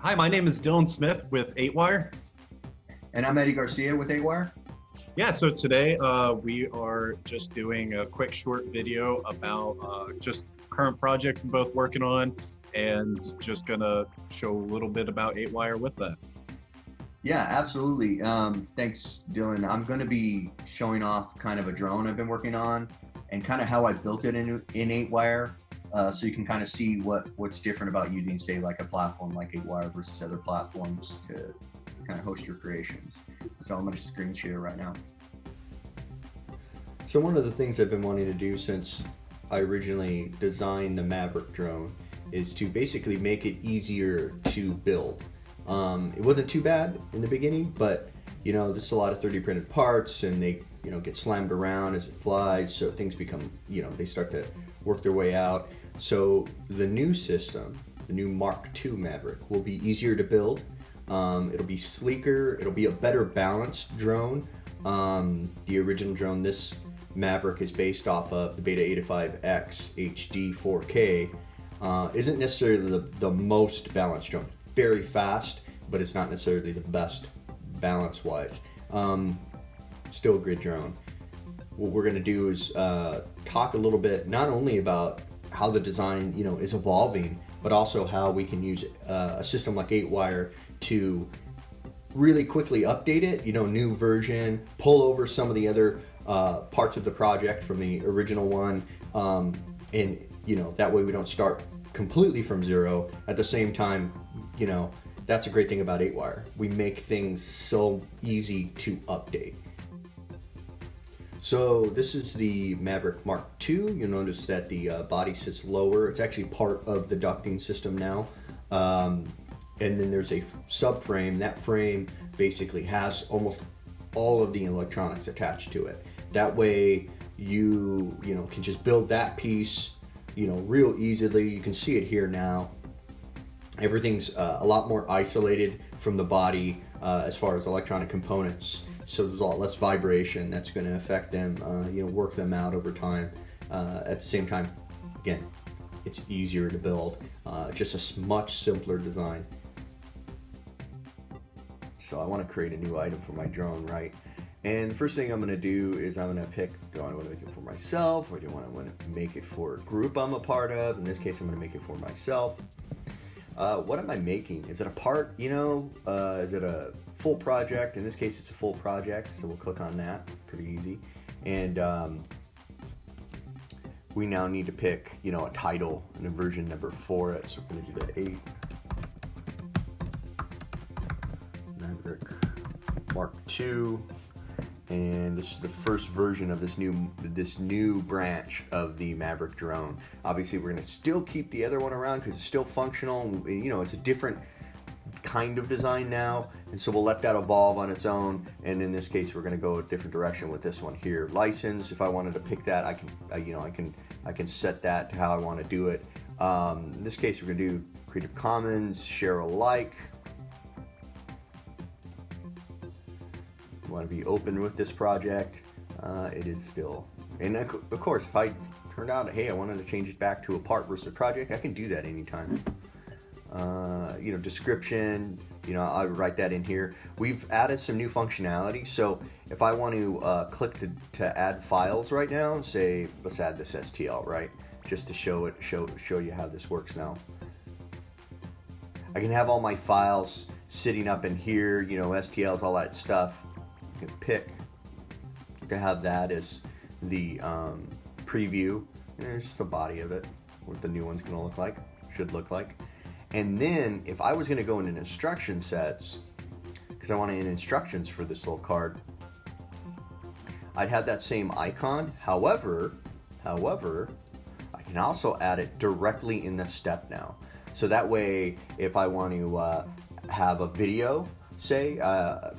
Hi, my name is Dylan Smith with 8Wire. And I'm Eddie Garcia with 8Wire. Yeah, so today we are just doing a quick short video about just current projects we're both working on and just gonna show a little bit about 8Wire with that. Yeah, absolutely. Thanks, Dylan. I'm going to be showing off kind of a drone I've been working on and kind of how I built it in 8Wire. So you can kind of see what's different about using, say, like a platform like 8Wire versus other platforms to kind of host your creations. So I'm going to screen share right now. So one of the things I've been wanting to do since I originally designed the Maverick drone is to basically make it easier to build. It wasn't too bad in the beginning, but there's a lot of 3D printed parts and they get slammed around as it flies, so things become, they start to work their way out. So the new system, the new Mark II Maverick, will be easier to build. It'll be sleeker, it'll be a better balanced drone. The original drone, this Maverick, is based off of the Beta 85X HD 4K. Isn't necessarily the most balanced drone. Very fast, but it's not necessarily the best balance wise. Still a good drone. What we're going to do is talk a little bit not only about how the design is evolving, but also how we can use a system like 8Wire to really quickly update it, new version, pull over some of the other parts of the project from the original one, and that way we don't start completely from zero. At the same time, that's a great thing about 8Wire. We make things so easy to update. So this is the Maverick Mark II. You'll notice that the body sits lower. It's actually part of the ducting system now. And then there's a subframe. That frame basically has almost all of the electronics attached to it. That way you can just build that piece real easily. You can see it here now. Everything's a lot more isolated from the body as far as electronic components, so there's a lot less vibration that's going to affect them, work them out over time. At the same time, again, it's easier to build, just a much simpler design. So I want to create a new item for my drone, right? And the first thing I'm going to do is I'm going to pick, do I want to make it for myself, or do I want to make it for a group I'm a part of? In this case, I'm going to make it for myself. What am I making? Is it a part, is it a full project? In this case, it's a full project, so we'll click on that, pretty easy. And we now need to pick, a title and a version number for it. So we're gonna do the 8 Maverick Mark II. And this is the first version of this new branch of the Maverick drone. Obviously, we're going to still keep the other one around because it's still functional. It's a different kind of design now, and so we'll let that evolve on its own. And in this case, we're going to go a different direction with this one here. License. If I wanted to pick that, I can set that to how I want to do it. In this case, we're going to do Creative Commons, share alike. Want to be open with this project. It is still, and of course, if I turned out, hey, I wanted to change it back to a part versus a project, I can do that anytime. Description, I would write that in here. We've added some new functionality, so if I want to click to add files right now, and say, let's add this STL, right? Just to show you how this works now. I can have all my files sitting up in here, STLs, all that stuff. Pick to have that as the preview, and there's just the body of it, what the new one's going to look like, should look like. And then if I was going to go into instruction sets, because I want to add instructions for this little card, I'd have that same icon. However, I can also add it directly in the step now. So that way, if I want to have a video, say,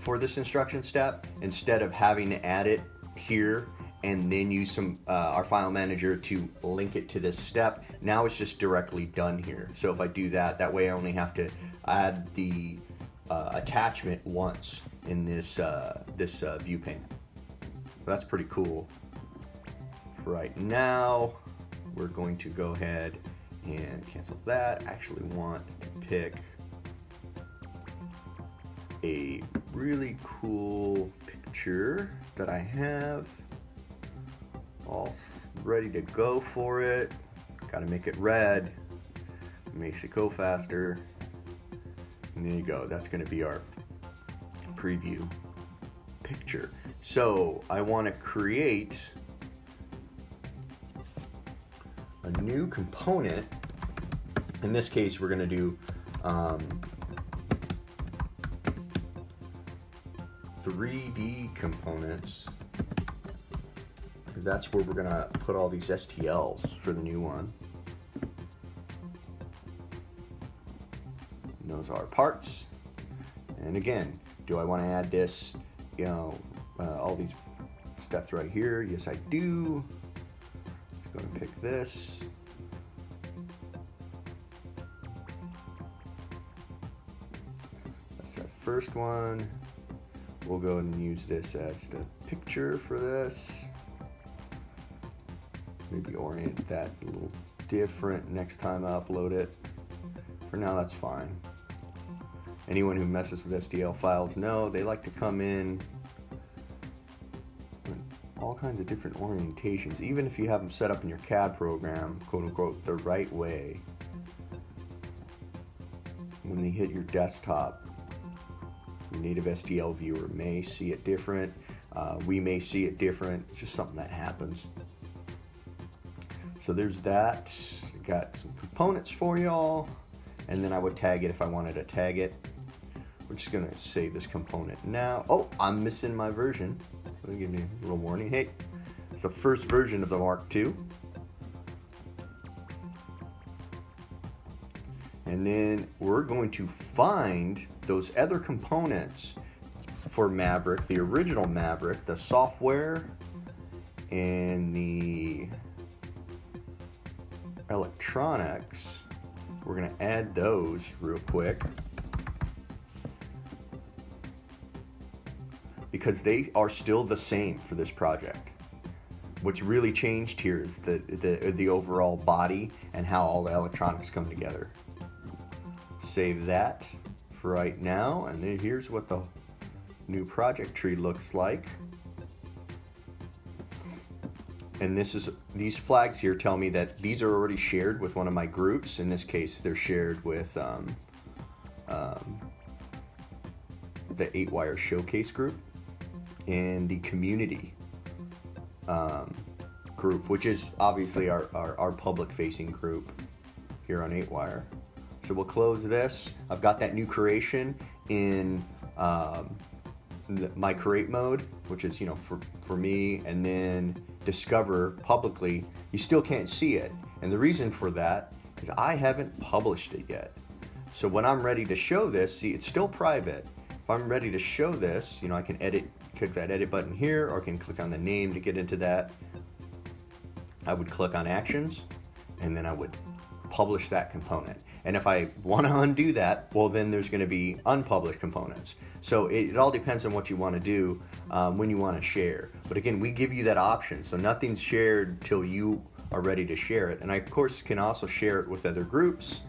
for this instruction step, instead of having to add it here and then use our file manager to link it to this step, now it's just directly done here. So if I do that, that way I only have to add the attachment once in this view pane. That's pretty cool. Right now, we're going to go ahead and cancel that. Actually want to pick a really cool picture that I have all ready to go for it. Gotta make it red, makes it go faster. And there you go, that's gonna be our preview picture. So I want to create a new component. In this case, we're going to do 3D components. That's where we're going to put all these STLs for the new one. And those are parts. And again, do I want to add this, all these steps right here? Yes, I do. Let's go and pick this. That's our first one. We'll go ahead and use this as the picture for this. Maybe orient that a little different next time I upload it. For now, that's fine. Anyone who messes with STL files know they like to come in all kinds of different orientations, even if you have them set up in your CAD program, quote unquote, the right way. When they hit your desktop, your native STL viewer may see it different. We may see it different. It's just something that happens. So there's that. Got some components for y'all, and then I would tag it if I wanted to tag it. We're just gonna save this component now. Oh, I'm missing my version. Let me give you a little warning. Hey, it's the first version of the Mark II. And then we're going to find those other components for Maverick, the original Maverick, the software and the electronics. We're gonna add those real quick, because they are still the same for this project. What's really changed here is the overall body and how all the electronics come together. Save that for right now, and then here's what the new project tree looks like. And these flags here tell me that these are already shared with one of my groups. In this case, they're shared with the 8Wire Showcase group and the community group, which is obviously our public-facing group here on 8Wire. So we'll close this. I've got that new creation in my create mode, which is for me, and then discover publicly. You still can't see it, and the reason for that is I haven't published it yet. So when I'm ready to show this, see, it's still private. If I'm ready to show this, I can click that edit button here, or I can click on the name to get into that. I would click on actions, and then I would publish that component. And if I want to undo that, well, then there's going to be unpublished components. So it all depends on what you want to do when you want to share. But again, we give you that option. So nothing's shared till you are ready to share it. And I, of course, can also share it with other groups.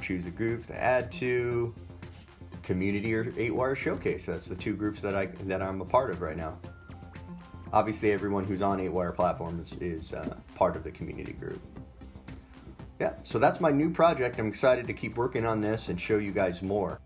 Choose the groups to add to. Community or 8Wire Showcase. That's the two groups that I'm a part of right now. Obviously, everyone who's on 8Wire platforms is part of the community group. Yeah, so that's my new project. I'm excited to keep working on this and show you guys more.